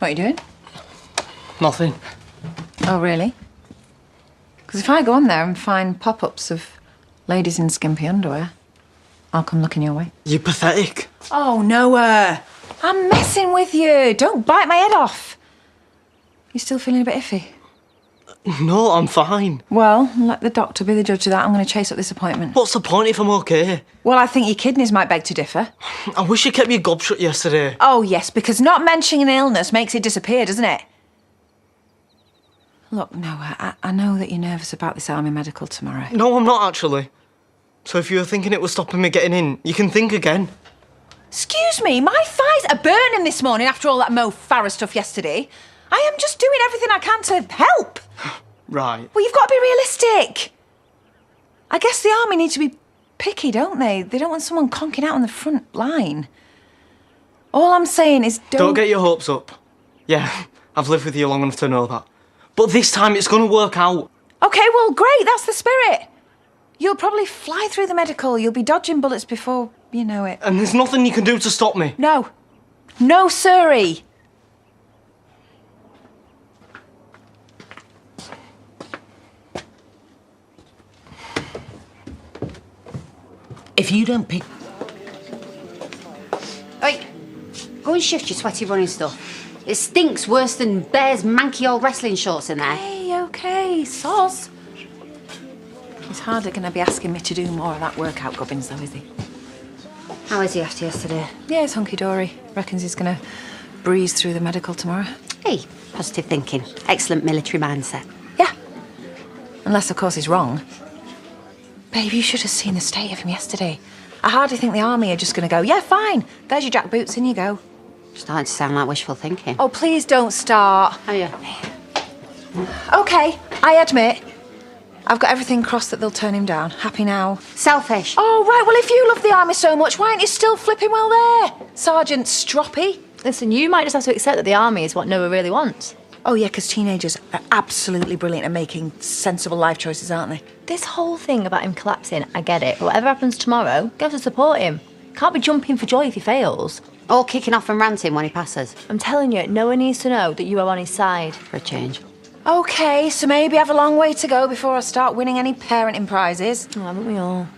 What are you doing? Nothing. Oh, really? Because if I go on there and find pop-ups of ladies in skimpy underwear, I'll come looking your way. You're pathetic. Oh, Noah. I'm messing with you. Don't bite my head off. You still feeling a bit iffy? No, I'm fine. Well, let the doctor be the judge of that. I'm going to chase up this appointment. What's the point if I'm okay? Well, I think your kidneys might beg to differ. I wish you kept your gob shut yesterday. Oh, yes, because not mentioning an illness makes it disappear, doesn't it? Look, Noah, I know that you're nervous about this army medical tomorrow. No, I'm not actually. So if you were thinking it was stopping me getting in, you can think again. Excuse me, my thighs are burning this morning after all that Mo Farah stuff yesterday. I am just doing everything I can to help. Right. Well, you've got to be realistic. I guess the army need to be picky, don't they? They don't want someone conking out on the front line. All I'm saying is Don't get your hopes up. Yeah, I've lived with you long enough to know that. But this time it's going to work out. OK, well, great, that's the spirit. You'll probably fly through the medical. You'll be dodging bullets before you know it. And there's nothing you can do to stop me. No. No, sirree. If you don't pick... Oi, go and shift your sweaty running stuff. It stinks worse than Bear's manky old wrestling shorts in there. Hey, OK, soz. He's hardly going to be asking me to do more of that workout gubbins, though, is he? How is he after yesterday? Yeah, it's hunky-dory. Reckons he's going to breeze through the medical tomorrow. Hey, positive thinking. Excellent military mindset. Yeah. Unless, of course, he's wrong. Babe, you should have seen the state of him yesterday. I hardly think the army are just going to go, yeah, fine, there's your jack boots, in you go. Starting to sound like wishful thinking. Oh, please don't start. Oh, yeah. OK, I admit, I've got everything crossed that they'll turn him down. Happy now? Selfish. Oh, right, well, if you love the army so much, why aren't you still flipping well there? Sergeant Stroppy? Listen, you might just have to accept that the army is what Noah really wants. Oh, yeah, because teenagers are absolutely brilliant at making sensible life choices, aren't they? This whole thing about him collapsing, I get it. But whatever happens tomorrow, you have to support him. Can't be jumping for joy if he fails. Or kicking off and ranting when he passes. I'm telling you, Noah needs to know that you are on his side. For a change. OK, so maybe I have a long way to go before I start winning any parenting prizes. Oh, haven't we all?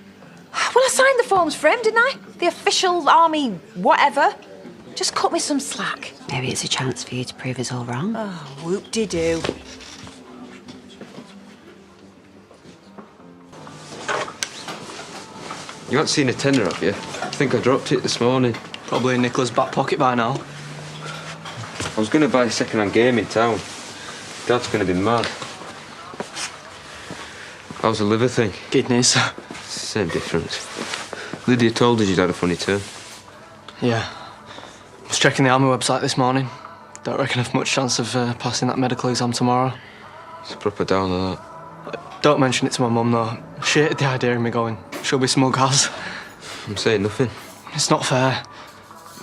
Well, I signed the forms for him, didn't I? The official army whatever. Just cut me some slack. Maybe it's a chance for you to prove us all wrong. Oh, whoop-de-doo. You haven't seen a tenner, have you? I think I dropped it this morning. Probably in Nicola's back pocket by now. I was going to buy a second-hand game in town. Dad's going to be mad. How's the liver thing? Kidneys. Same difference. Lydia told us you'd had a funny turn. Yeah. I was checking the army website this morning. Don't reckon I've much chance of passing that medical exam tomorrow. It's proper down on that. Don't mention it to my mum, though. She hated the idea of me going. She'll be smug as. I'm saying nothing. It's not fair.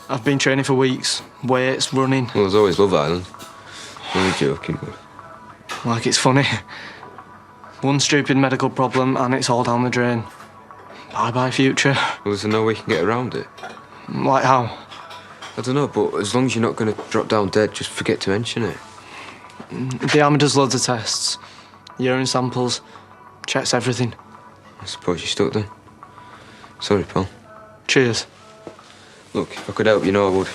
I've been training for weeks. Weights, running. Well, there's always Love Island. Only joking, but... Like it's funny. One stupid medical problem and it's all down the drain. Bye-bye, future. Well, there's no way you can get around it. Like how? I don't know, but as long as you're not going to drop down dead, just forget to mention it. The army does loads of tests. Urine samples. Checks everything. I suppose you're stuck then. Sorry, pal. Cheers. Look, if I could help, you know I would.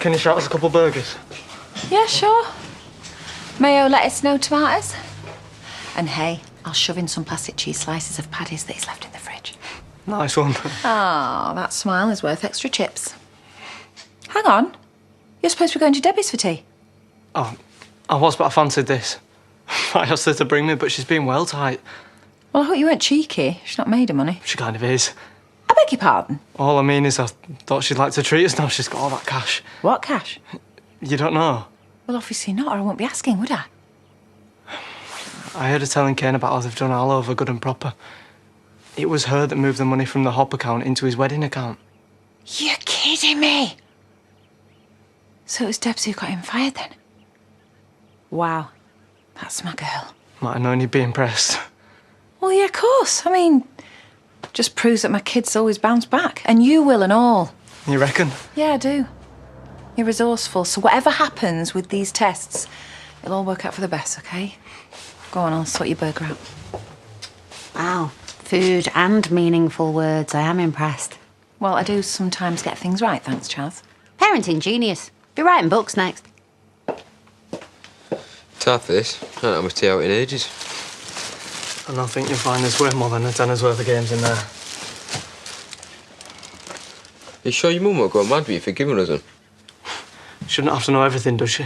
Can you shout us a couple burgers? Yeah, sure. Mayo, lettuce, no tomatoes. And hey, I'll shove in some plastic cheese slices of Paddy's that he's left in the fridge. Nice one. Oh, that smile is worth extra chips. Hang on. You're supposed to be going to Debbie's for tea. Oh, I was, but I fancied this. I asked her to bring me, but she's being well tight. Well, I hope you weren't cheeky. She's not made of money. She kind of is. I beg your pardon? All I mean is I thought she'd like to treat us now she's got all that cash. What cash? You don't know? Well, obviously not, or I won't be asking, would I? I heard her telling Kane about how they've done all over good and proper. It was her that moved the money from the Hop account into his wedding account. You're kidding me! So it was Debs who got him fired then? Wow. That's my girl. Might have known you'd be impressed. Well, yeah, of course. I mean, Just proves that my kids always bounce back. And you will and all. You reckon? Yeah, I do. You're resourceful, so whatever happens with these tests, it'll all work out for the best, okay? Go on, I'll sort your burger out. Wow, food and meaningful words. I am impressed. Well, I do sometimes get things right, thanks, Chaz. Parenting genius. Be writing books next. Tough this. I don't have my tea out in ages. And I think you'll find there's way more than a tenner's worth of games in there. You sure your mum won't go mad with you for giving us them? Shouldn't have to know everything, does she?